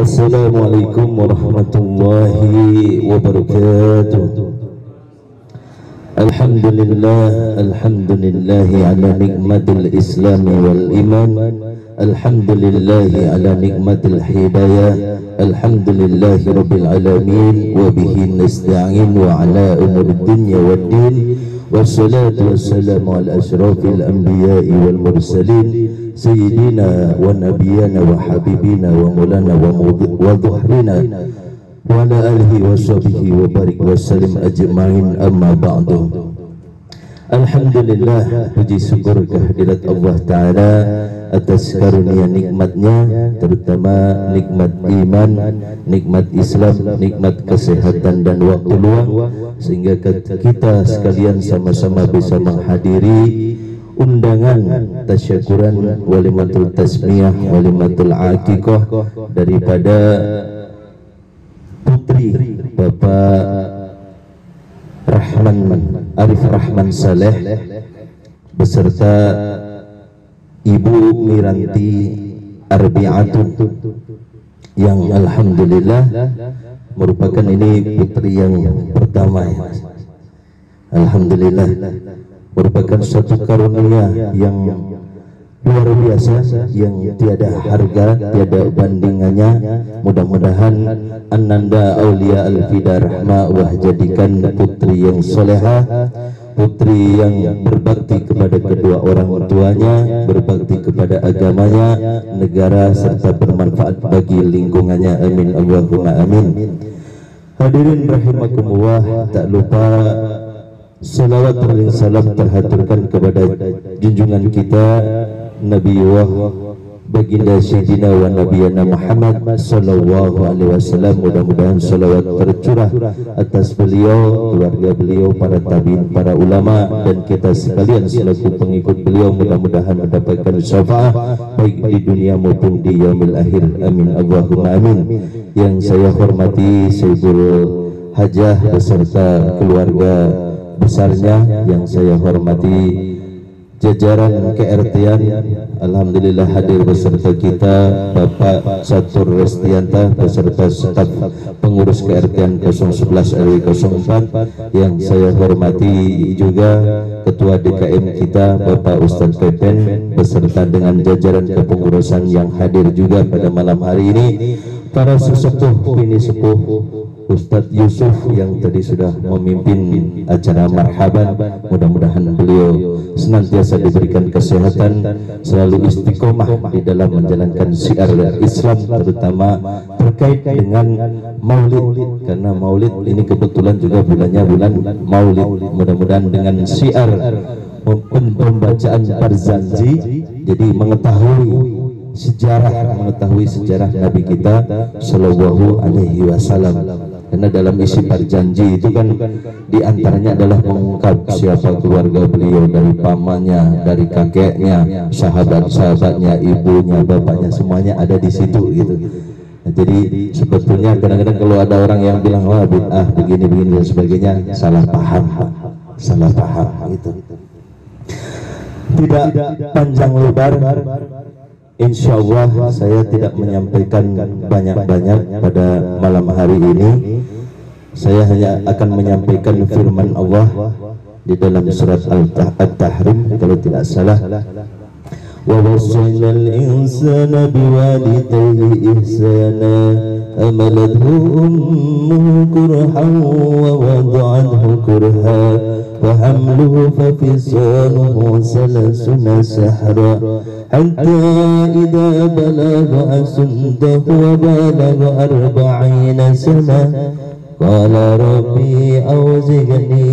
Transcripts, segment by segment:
Assalamualaikum warahmatullahi wabarakatuh. Alhamdulillahi ala nikmatil islam wal iman. Alhamdulillahi ala nikmatil hidayah. Alhamdulillahi rabbil alamin. Wa bihi nasta'in wa ala umur dunya wad din. Wassalatu wassalamu ala asyrafil anbiya'i wal mursalin Sayyidina wa nabiyana wa habibina wa mulana wa dhuhrina wa ala alihi wa sahbihi wa barik wa salim ajma'in, amma ba'du. Alhamdulillah, puji syukur kehadirat Allah Ta'ala atas karunia nikmatnya, terutama nikmat iman, nikmat Islam, nikmat kesehatan dan waktu luang, sehingga kita sekalian sama-sama bisa menghadiri undangan tasyakuran walimatul tasmiyah, walimatul aqiqah daripada putri Bapak Arif Rahman Saleh beserta Ibu Miranti Arbi'atun, yang alhamdulillah merupakan ini putri yang pertama ya. Alhamdulillah, merupakan suatu karunia yang luar biasa, yang tiada harga, tiada bandingannya. Mudah-mudahan Ananda Aulia Al-Fida Rahmah jadikan putri yang solehah, putri yang berbakti kepada kedua orang tuanya, berbakti kepada agamanya, negara, serta bermanfaat bagi lingkungannya. Amin Allahumma amin. Hadirin rahimakumullah, tak lupa salawat dan salam terhaturkan kepada junjungan kita Nabiullah Baginda Sayyidina wa Nabiyana Muhammad sallallahu alaihi wasallam. Mudah-mudahan salawat tercurah atas beliau, keluarga beliau, para tabi'in, para ulama, dan kita sekalian selaku pengikut beliau. Mudah-mudahan mendapatkan syafaat baik di dunia maupun di yaumil akhir. Amin Allahumma amin. Yang saya hormati Sayyidul Hajah beserta keluarga besarnya, yang saya hormati jajaran KRT-an, alhamdulillah hadir beserta kita Bapak Satur Restianta beserta staf pengurus KRT-an 011 RW 04, yang saya hormati juga Ketua DKM kita Bapak Ustadz Pepen beserta dengan jajaran kepengurusan yang hadir juga pada malam hari ini, para sesepuh bini sepuh, Ustadz Yusuf yang tadi sudah memimpin acara marhaban. Mudah-mudahan beliau senantiasa diberikan kesehatan, selalu istiqomah di dalam menjalankan syiar Islam, terutama terkait dengan maulid, karena maulid ini kebetulan juga bulannya bulan maulid. Mudah-mudahan dengan syiar pembacaan Barzanji, jadi mengetahui sejarah Nabi kita Shallallahu Alaihi Wasallam. Karena dalam isi perjanji itu kan diantaranya adalah mengungkap siapa keluarga beliau, dari pamannya, dari kakeknya, sahabat-sahabatnya, ibunya, bapaknya, semuanya ada di situ gitu. Nah, jadi sebetulnya kadang-kadang kalau ada orang yang bilang wah bid'ah begini-begini dan sebagainya, salah paham gitu. Tidak panjang lebar, insya Allah saya tidak menyampaikan banyak-banyak pada malam hari ini. Saya hanya akan menyampaikan firman Allah di dalam surat At-Tahrim kalau tidak salah. Wa wasainal insana biwalidayhi ihsana amalathu ummuhu kurhan wa wada'athu kurha wa hamluhu fa fisaluhu salasuna sahra hatta idza balagha ashuddahu wa balagha 40 sana qala rabbi awzi'ni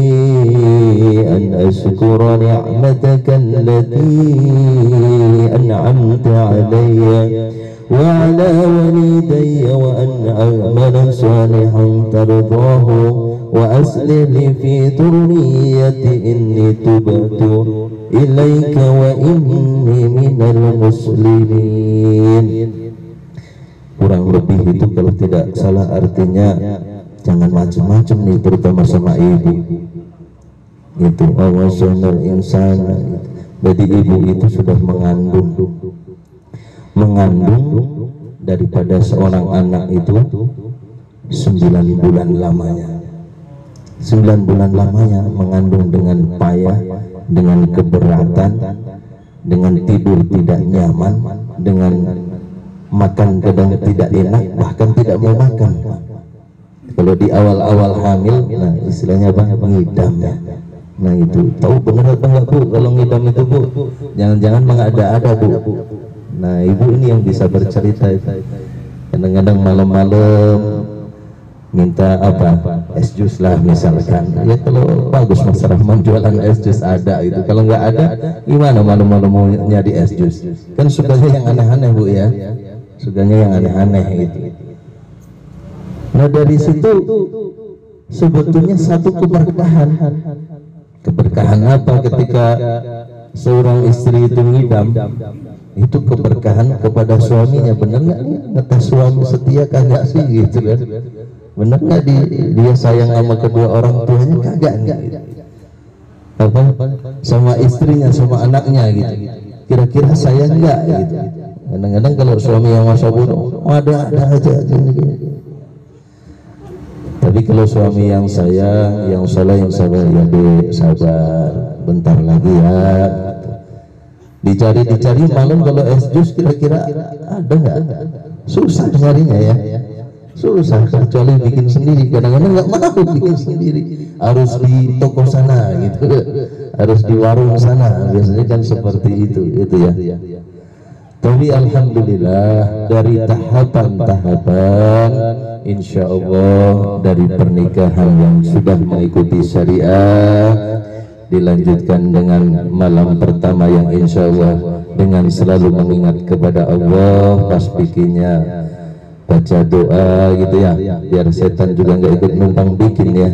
an ashkura ni'mataka allati an'amta 'alayya wa 'ala walidayya wa an a'mala salihan tardahu wa aslih li fi dhurriyyati inni tubtu ilaika wa inni minal muslimin. Kurang lebih itu kalau tidak salah artinya jangan macam-macam nih, terutama sama ibu. Itu awasanal insan. Jadi ibu itu sudah mengandung daripada seorang anak itu 9 bulan lamanya. 9 bulan lamanya mengandung dengan payah, dengan keberatan, dengan tidur tidak nyaman, dengan makan kadang tidak enak, bahkan tidak mau makan. Kalau di awal-awal hamil, nah istilahnya apa? Ngidam ya. Nah itu, tahu benar apa enggak Bu? Kalau ngidam itu Bu, jangan-jangan mengada-ada Bu. Nah ibu ini yang bisa bercerita. Kadang-kadang malam-malam minta apa? Es jus lah misalkan. Ya kalau bagus Mas Rahman jualan es jus ada itu. Kalau nggak ada, gimana malam-malam mau nyari es jus? Kan sukanya yang aneh-aneh Bu ya. Sukanya yang aneh-aneh gitu. Nah dari situ sebetulnya satu keberkahan. Keberkahan apa ketika seorang istri itu ngidam? Itu keberkahan kepada suaminya. Bener nggak nih? Ngetes suami setia kagak sih gitu kan? Bener nggak dia sayang sama kedua orang tuanya kagak nih? Apa? Sama istrinya, sama anaknya gitu. Kira-kira sayang nggak gitu? Kadang-kadang kalau suami yang masa bodoh, ada aja gini. Tapi kalau suami yang sayang, yang soleh, yang sabar, ya dek sabar, bentar lagi ya. Dicari malam kalau es jus kira-kira ada nggak? Susah nyarinya ya. Susah kecuali bikin sendiri. Kadang-kadang nggak mau bikin sendiri. Harus di toko sana gitu, harus di warung sana. Biasanya kan seperti itu ya. Tapi alhamdulillah dari tahapan-tahapan, insya Allah dari pernikahan yang sudah mengikuti syariah, dilanjutkan dengan malam pertama yang insya Allah dengan selalu mengingat kepada Allah, pas bikinnya baca doa gitu ya, biar setan juga nggak ikut numpang bikin ya.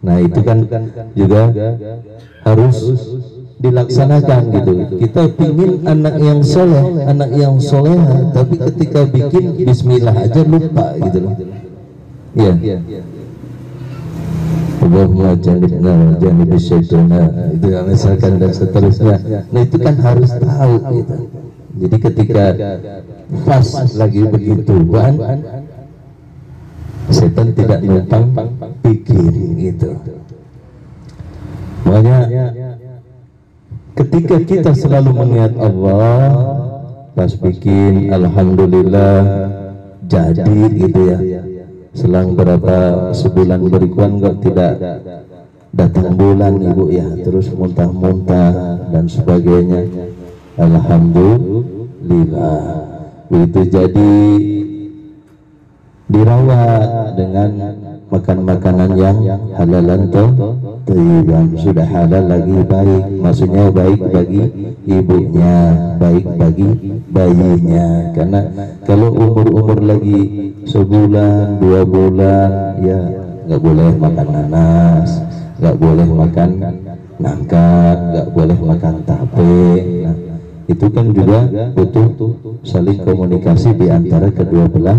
Nah itu kan juga harus dilaksanakan gitu. Kita pingin anak yang soleh, anak yang soleha, tapi ketika bikin bismillah aja lupa gitu loh. Ya. Allahumma janibna janibis syaitana, itu misalkan dan seterusnya. Nah itu kan harus tahu gitu. Jadi ketika pas lagi begituan, setan tidak numpang pikir gitu. Makanya ketika kita selalu mengingat Allah, pas bikin alhamdulillah jadi gitu ya. Selang berapa sebulan berikuan kok tidak datang bulan Ibu ya, terus muntah-muntah dan sebagainya. Alhamdulillah. Itu jadi dirawat dengan makan makanan yang halalan thayyiban, sudah halal lagi baik, maksudnya baik bagi ibunya, baik bagi bayinya. Karena kalau umur lagi sebulan 2 bulan ya nggak boleh makan nanas, nggak boleh makan nangka, nggak boleh makan tape. Nah, itu kan juga butuh saling komunikasi di antara kedua belah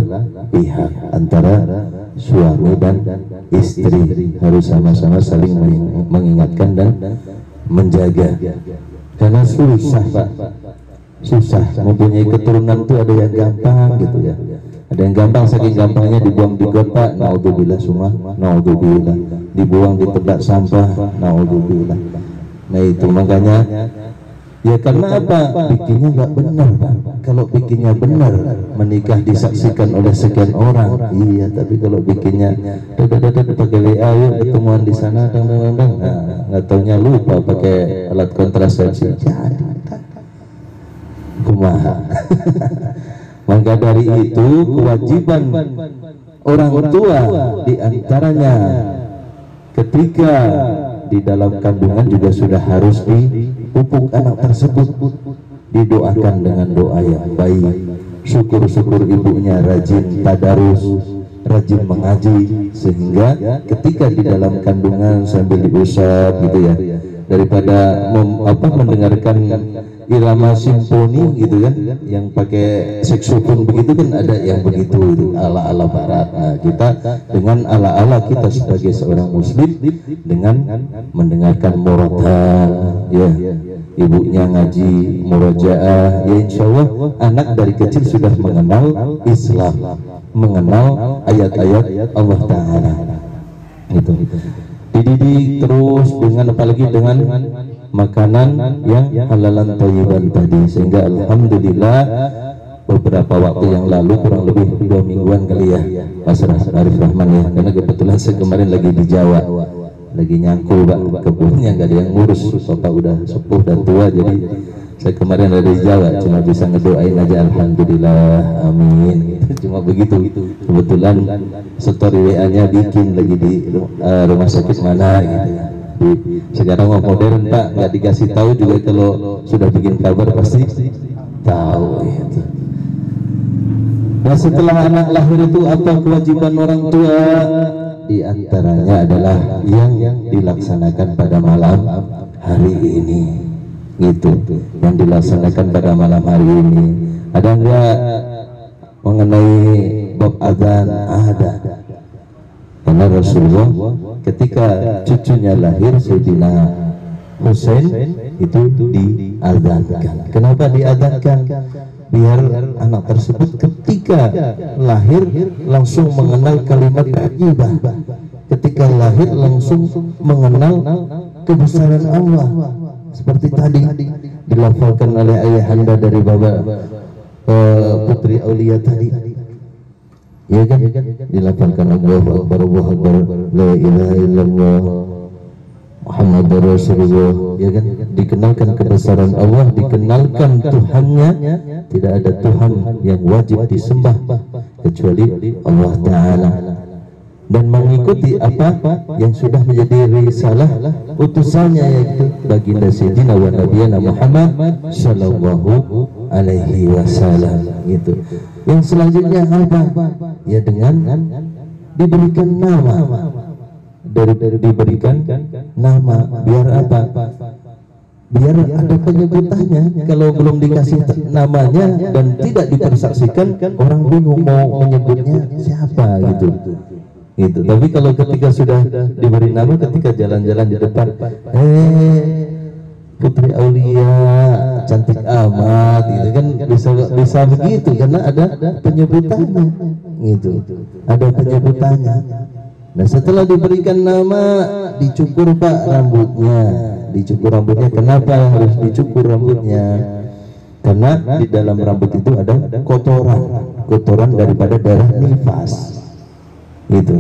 pihak, antara suami dan istri, harus sama-sama saling mengingatkan dan menjaga. Karena susah Pak, susah mempunyai keturunan tuh. Ada yang gampang gitu ya, ada yang gampang, saking gampangnya dibuang di got Pak, naudzubillah, semua naudzubillah, dibuang di tempat sampah, naudzubillah. Nah itu makanya ya, karena apa? Bikinnya nggak benar Pak. Kalau bikinnya benar, menikah disaksikan oleh sekian orang, iya. Tapi kalau bikinnya pakai WA, yuk ketemuan di sana, nah, nggak taunya lupa pakai alat kontrasepsi. Kumaha. Maka dari itu kewajiban orang tua diantaranya ketika di dalam kandungan juga sudah harus dipupuk anak tersebut, didoakan dengan doa yang baik. Syukur-syukur ibunya rajin tadarus, rajin mengaji, sehingga ketika di dalam kandungan sambil diusap gitu ya, daripada mendengarkan irama simfoni gitu kan, yang pakai saksofon begitu kan, ada yang begitu itu ala-ala barat. Nah, kita dengan ala-ala kita sebagai seorang muslim dengan mendengarkan murattal ya, ibunya ngaji murojaah, ya insya Allah anak dari kecil sudah mengenal Islam, mengenal ayat-ayat Allah Ta'ala. Itu dididik terus dengan, apalagi dengan makanan yang halalan thayyiban tadi, sehingga alhamdulillah beberapa waktu yang lalu, kurang lebih 2 mingguan kali ya, Mas Arif Rahman ya, karena kebetulan saya kemarin lagi di Jawa, lagi nyangkul Pak, kebunnya nggak ada yang ngurus, Bapak udah sepuh dan tua, jadi saya kemarin ada di Jawa, cuma bisa ngedoain aja, alhamdulillah, amin, cuma begitu. Kebetulan story WA-nya bikin lagi di rumah sakit mana gitu ya. Sekarang mau modern Pak, nggak dikasih tahu juga, kalau sudah bikin kabar pasti tahu gitu. Nah, setelah anak lahir itu apa kewajiban orang tua? Di antaranya adalah yang dilaksanakan pada malam hari ini, gitu. Yang dilaksanakan pada malam hari ini. Ada enggak mengenai bab azan? Ada. Karena Rasulullah ketika cucunya lahir, Sayyidina Husain itu diazankan. Kenapa diazankan? Biar anak tersebut ketika lahir langsung mengenal kalimat thayyibah, ketika lahir langsung mengenal kebesaran Allah, seperti tadi dilafalkan oleh ayahanda dari bapak putri Aulia tadi, ya kan, dilafalkan Allahu Akbar, Allahu Akbar, la ilaha illallah Muhammad Rasulullah, ya kan, dikenalkan kebesaran Allah, dikenalkan Tuhannya, tidak ada Tuhan yang wajib disembah kecuali Allah Ta'ala, dan mengikuti apa yang sudah menjadi risalah utusannya, yaitu baginda Sayyidina wa Nabiyana Muhammad Sallallahu Alaihi Wasallam. Gitu. Yang selanjutnya apa? Ya dengan diberikan nama, diberikan nama, biar apa? Biar ada penyebutannya. Kalau belum dikasih namanya dan tidak dipersaksikan, orang bingung mau menyebutnya siapa gitu. Gitu. Tapi kalau ketika sudah diberi nama, ketika jalan-jalan di depan, Putri Aulia cantik amat, gitu kan, bisa begitu karena ada penyebutannya, gitu. Ada penyebutannya. Nah, setelah diberikan nama, dicukur Pak rambutnya, dicukur rambutnya. Kenapa harus dicukur rambutnya? Karena di dalam rambut itu ada kotoran daripada darah nifas. Gitu.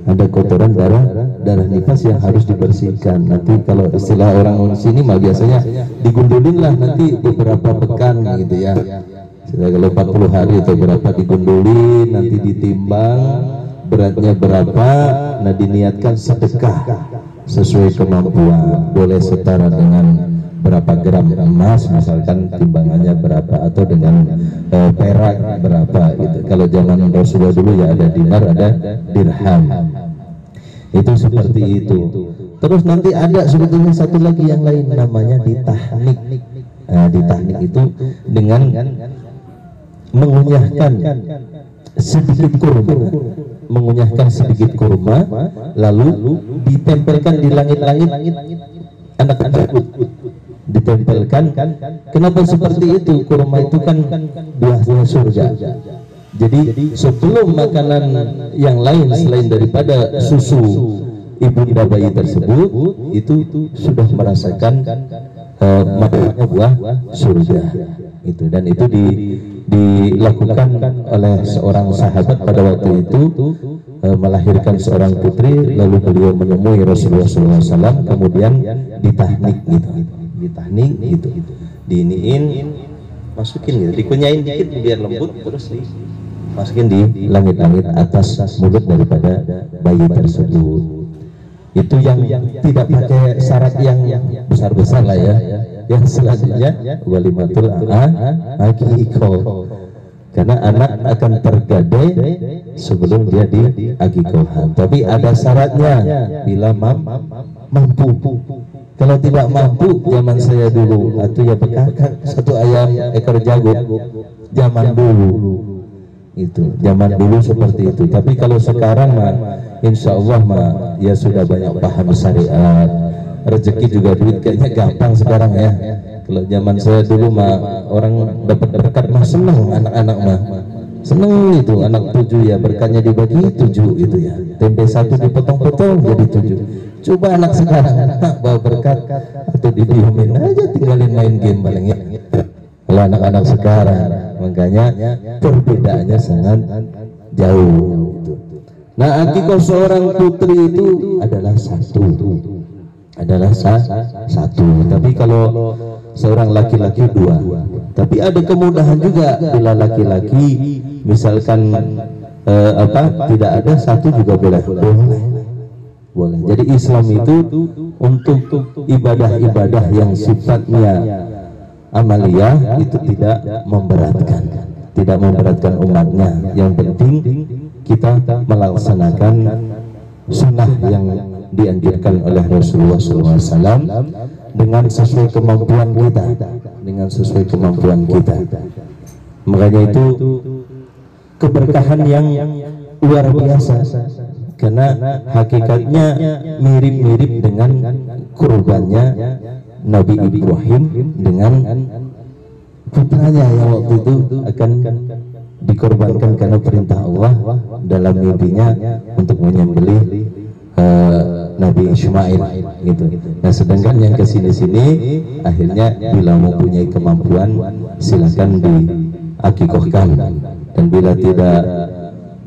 Ada kotoran darah nifas yang harus dibersihkan. Nanti kalau istilah orang sini mah biasanya digundulin lah nanti beberapa pekan gitu ya. Kalau 40 hari atau berapa digundulin, nanti ditimbang beratnya berapa, nah diniatkan sedekah sesuai kemampuan, boleh setara dengan berapa gram emas misalkan timbangannya berapa, atau dengan perak berapa gitu. Kalau zaman Rasulullah dulu ya ada dinar, ada dirham, itu seperti itu. Terus nanti ada sebetulnya satu lagi yang lain, namanya ditahnik. Nah, ditahnik itu dengan mengunyahkan sedikit kurma, mengunyahkan sedikit kurma, lalu ditempelkan di langit-langit anak tersebut, ditempelkan. Kenapa seperti itu? Kurma itu kan buahnya surga. Jadi sebelum makanan yang lain selain daripada susu ibunda bayi tersebut, itu sudah merasakan makannya buah surga. Itu, dan itu dilakukan oleh seorang sahabat pada waktu itu, melahirkan seorang putri, lalu beliau menemui Rasulullah SAW, kemudian ditahnik gitu, ditahnik gitu, diiniin, masukin gitu, dikunyain dikit biar lembut, terus masukin di langit-langit atas mulut daripada bayi tersebut. Itu yang tidak pakai syarat yang besar-besar lah ya. Yang selanjutnya walimatul aqiqah, karena anak akan tergadai sebelum dia diaqiqahkan. Tapi ada syaratnya, bila mampu. Kalau tidak mampu, zaman saya dulu atau ya bekakak satu ayam ekor jagung, zaman dulu itu, zaman dulu seperti itu. Tapi kalau sekarang mah insya Allah mah ya sudah banyak paham syariat, rezeki juga duit kayaknya gampang sekarang ya. Kalau zaman saya dulu mah orang dapat berkat mah seneng, anak-anak mah seneng itu, anak 7 ya berkatnya dibagi 7 itu ya, tempe 1 dipotong-potong jadi 7. Coba anak sekarang bawa berkat atau didiemin aja, tinggalin main game paling ya. Kalau anak-anak sekarang, makanya perbedaannya sangat jauh. Nah, akikah seorang putri itu adalah satu. Tapi kalau seorang laki-laki 2. Tapi ada kemudahan juga bila laki-laki misalkan tidak ada 1 juga boleh. Jadi Islam itu untuk ibadah-ibadah yang sifatnya amaliyah itu tidak memberatkan umatnya. Yang penting kita melaksanakan sunnah yang dianjurkan oleh Rasulullah SAW dengan sesuai kemampuan kita. Makanya itu keberkahan yang luar biasa, karena hakikatnya mirip-mirip dengan kurbannya Nabi Ibrahim dengan putranya yang waktu itu akan dikorbankan karena perintah Allah dalam mimpinya untuk menyembelih Nabi Ismail gitu. Nah, sedangkan yang kesini-sini akhirnya bila mempunyai kemampuan silakan diakikahkan, dan bila tidak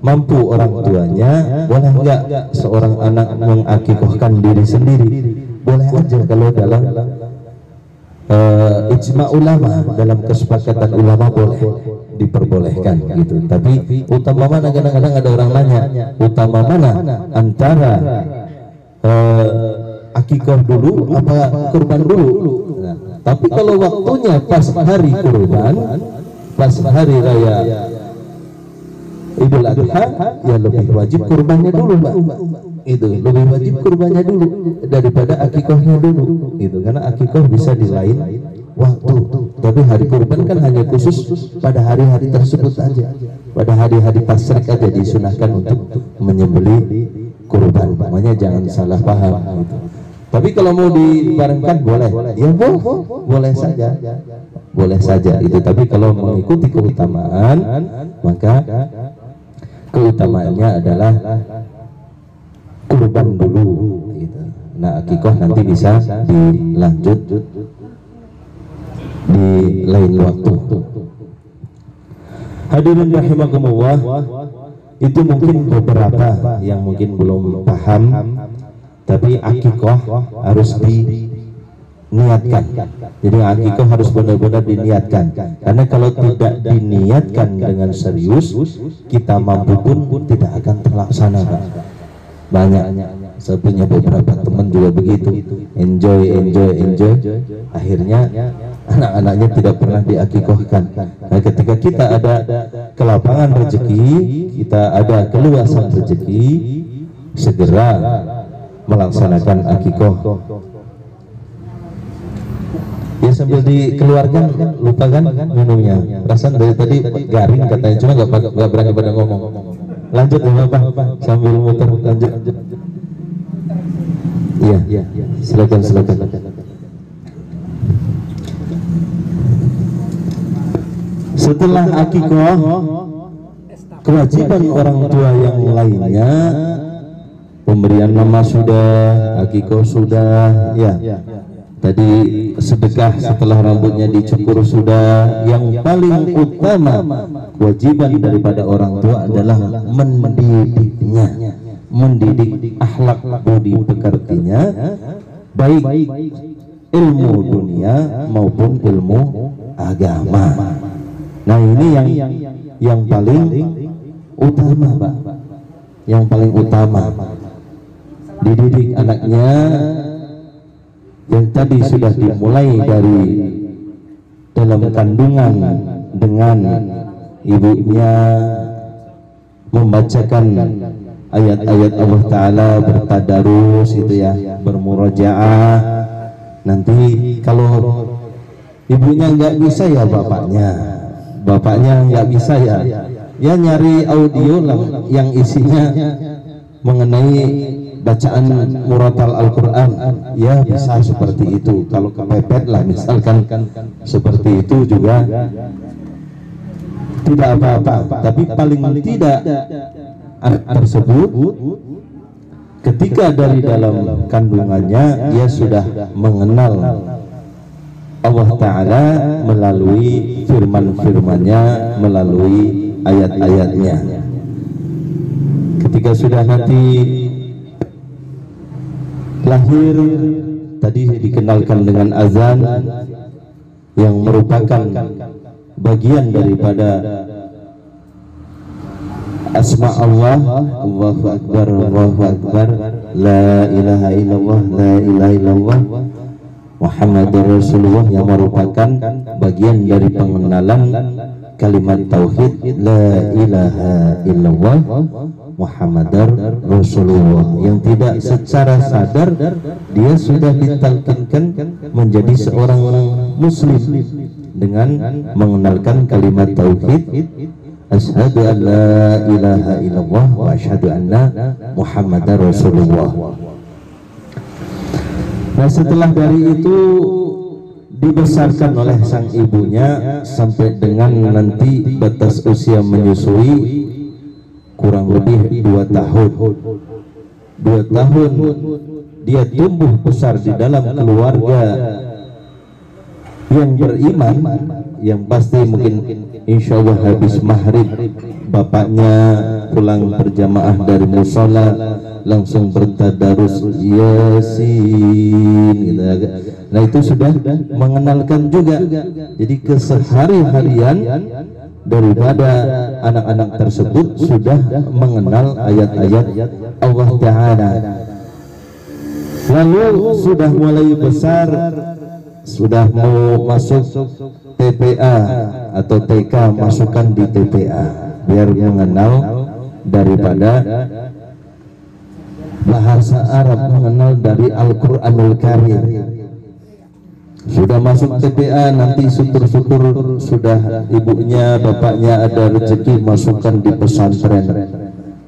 mampu orang tuanya, boleh enggak seorang anak mengakikahkan diri sendiri? Boleh aja kalau dalam ijma ulama, dalam kesepakatan ulama boleh diperbolehkan gitu. Tapi utama mana, kadang-kadang ada orang nanya utama mana antara akikah dulu apa kurban dulu. Nah, tapi kalau waktunya pas hari kurban, pas hari raya Idul Adha, ya lebih wajib kurbannya dulu, Mbak. Itu lebih wajib kurbannya dulu daripada akikahnya dulu. Itu karena akikah bisa di lain waktu. Tapi hari kurban kan hanya khusus pada hari-hari tersebut aja. Pada hari-hari tasyrik aja disunahkan untuk menyembelih kurban. Makanya jangan salah paham gitu. Tapi kalau mau dibarengkan boleh. Ya boleh saja itu. Tapi kalau mengikuti keutamaan, maka keutamaannya adalah kurban dulu gitu. Nah, akikah nanti bisa dilanjut di lain waktu. Hadirin rahimakumullah, itu mungkin beberapa yang mungkin belum paham, tapi akikah harus diniatkan. Jadi akikah harus benar-benar diniatkan, karena kalau tidak diniatkan dengan serius, kita mampu pun tidak akan terlaksana, Pak. Banyak, saya punya beberapa teman juga begitu, enjoy, akhirnya anak-anaknya tidak pernah diakikahkan. Nah, ketika kita ada kelapangan rezeki, kita ada keluasan rezeki, segera melaksanakan akikah. Ya, sambil dikeluarkan, lupa kan minumnya. Perasaan dari tadi garing katanya, cuma nggak berani pada ngomong. Lanjut ya Bapak, sambil muter lanjut. Iya, silakan. Setelah akikah, kewajiban orang tua yang lainnya, pemberian nama sudah, akikah sudah, ya. Tadi sedekah setelah rambutnya dicukur sudah. Yang paling utama kewajiban daripada orang tua adalah mendidiknya, mendidik akhlak budi pekertinya, baik ilmu dunia maupun ilmu agama. Nah, ini yang paling utama, Pak. Yang paling utama, dididik anaknya yang tadi sudah dimulai dari dalam kandungan dengan ibunya, membacakan ayat-ayat Allah Ta'ala, bertadarus itu ya, bermurojaah. Nanti kalau ibunya nggak bisa ya bapaknya nggak bisa ya nyari audio lah yang isinya mengenai bacaan murotal Al-Quran, ya bisa seperti itu. Kalau kepepet lah misalkan seperti itu juga tidak apa-apa. Tapi paling tidak anak tersebut ketika dari dalam kandungannya dia sudah mengenal Allah Ta'ala melalui firman-firmannya, melalui ayat-ayatnya. Ketika sudah nanti lahir, tadi dikenalkan dengan azan yang merupakan bagian daripada asma Allah. Allahu Akbar, Allahu Akbar, la ilaha illallah, la ilaha illallah, Muhammadur Rasulullah, yang merupakan bagian dari pengenalan kalimat tauhid la ilaha illallah Muhammadar Rasulullah, yang tidak secara sadar dia sudah ditalkinkan menjadi seorang muslim dengan mengenalkan kalimat tauhid asyhadu an la ilaha illallah wa asyhadu anna Muhammadar Rasulullah. Nah, setelah dari itu dibesarkan oleh sang ibunya sampai dengan nanti batas usia menyusui kurang lebih 2 tahun. 2 tahun dia tumbuh besar di dalam keluarga yang beriman, yang pasti mungkin insya Allah habis maghrib bapaknya pulang berjamaah dari musola langsung bertadarus Yasin gitu. Nah, itu sudah mengenalkan juga. Jadi kesehari-harian daripada anak-anak tersebut sudah mengenal ayat-ayat Allah Ta'ala. Lalu sudah mulai besar, sudah mau masuk TPA atau TK, masukkan di TPA biar mengenal daripada bahasa Arab, mengenal dari Al-Quranul Karim. Sudah masuk TPA, nanti syukur-syukur sudah ibunya bapaknya ada rezeki masukkan di pesantren.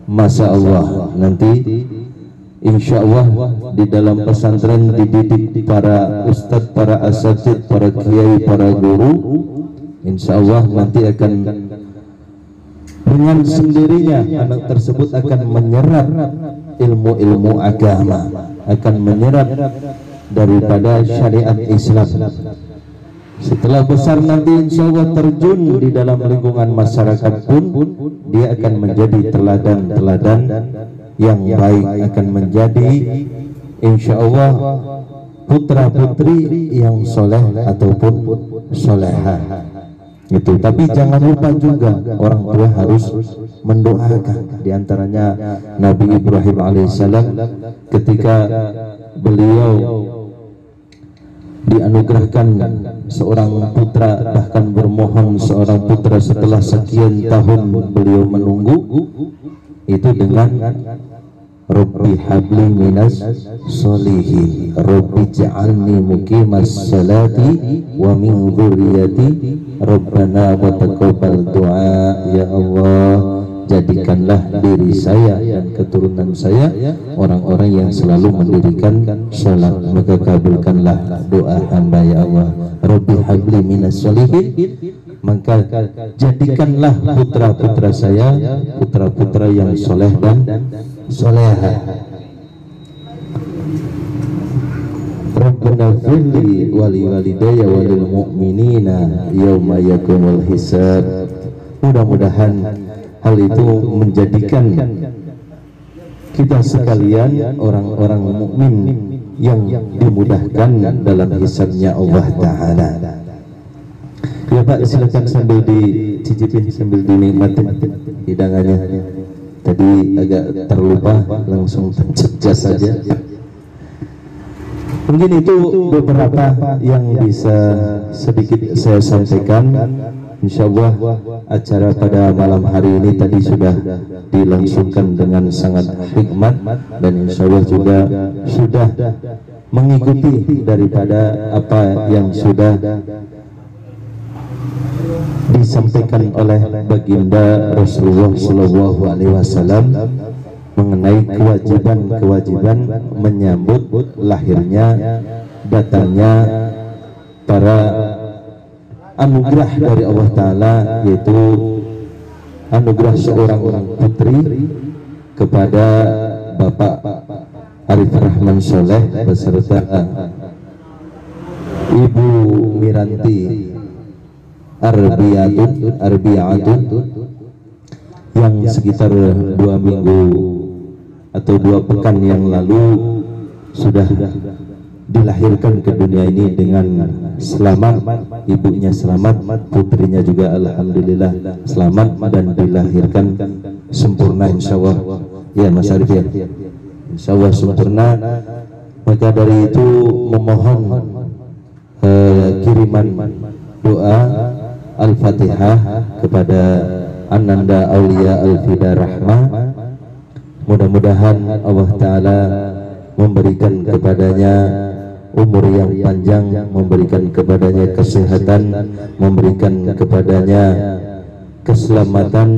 Masya Allah, nanti insya Allah di dalam pesantren dididik para ustadz, para asatidz, para kiai, para guru. Insya Allah nanti akan dengan sendirinya anak tersebut akan menyerap ilmu-ilmu agama, akan menyerap daripada syariat Islam. Setelah besar nanti insya Allah terjun di dalam lingkungan masyarakat pun dia akan menjadi teladan-teladan yang baik, akan menjadi insya Allah putra putri yang soleh ataupun soleha itu. Tapi jangan lupa juga orang tua harus mendoakan. Di antaranya Nabi Ibrahim alaihissalam ketika beliau dianugerahkan seorang putra, bahkan bermohon seorang putra setelah sekian tahun beliau menunggu, itu dengan Rabbi habli minas solihin, Rabbi ja'alni muqimas salati wa min dzurriyyati Rabbana wa taqabbal du'a. Ya Allah, jadikanlah diri saya dan keturunan saya orang-orang yang selalu mendirikan sholat, maka kabulkanlah doa hamba ya Allah. Rabbi habli minas solihin, maka jadikanlah putra-putra saya putra-putra yang soleh dan soleha. Rabbana firli wali walidayya walil mu'minina yauma yakumul hisab. Mudah-mudahan hal itu menjadikan kita sekalian orang-orang mukmin yang dimudahkan dalam hisabnya Allah Ta'ala. Ya Pak, silakan sambil dicicipin, sambil dinikmati hidangannya. Tadi agak terlupa, langsung tercejas saja. Mungkin itu beberapa yang bisa sedikit saya sampaikan. Insya Allah acara pada malam hari ini tadi sudah dilangsungkan dengan sangat hikmat, dan insya Allah juga sudah mengikuti daripada apa yang sudah disampaikan oleh baginda Rasulullah Shallallahu Alaihi Wasallam mengenai kewajiban-kewajiban menyambut lahirnya, datangnya para anugerah dari Allah Ta'ala, yaitu anugerah seorang putri kepada Bapak Arif Rahman Soleh beserta Ibu Miranti Arbiatun yang sekitar 2 minggu atau 2 pekan yang lalu sudah dilahirkan ke dunia ini dengan selamat. Ibunya selamat, putrinya juga alhamdulillah selamat dan dilahirkan sempurna insyaallah. Ya Mas Arif ya, insyaallah sempurna. Maka dari itu memohon kiriman doa Al-Fatihah kepada Ananda Aulia Al-Fida Rahmah. Mudah-mudahan Allah Ta'ala memberikan kepadanya umur yang panjang, memberikan kepadanya kesehatan, memberikan kepadanya keselamatan,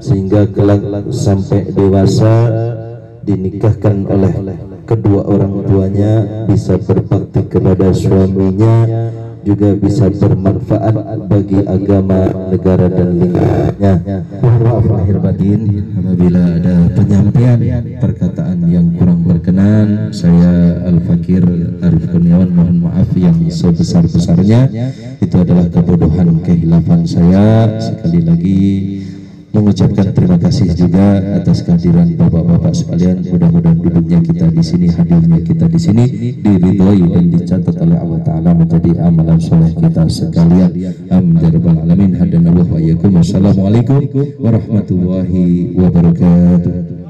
sehingga kelak sampai dewasa dinikahkan oleh kedua orang tuanya, bisa berbakti kepada suaminya, juga bisa bermanfaat bagi agama, negara dan lingkungannya. Mohon maaf lahir batin apabila ada penyampaian perkataan yang kurang berkenan. Saya Al-Fakir Arif Kurniawan mohon maaf yang sebesar-besarnya. Itu adalah kebodohan, kehilafan saya. Sekali lagi mengucapkan terima kasih juga atas kehadiran bapak-bapak sekalian. Mudah-mudahan duduknya kita di sini, hadirnya kita di sini diridhoi dan dicatat oleh Allah Ta'ala menjadi amalan soleh kita sekalian. Amin ya rabbal alamin. Hadanallahu wa iyyakum. Wassalamualaikum warahmatullahi wabarakatuh.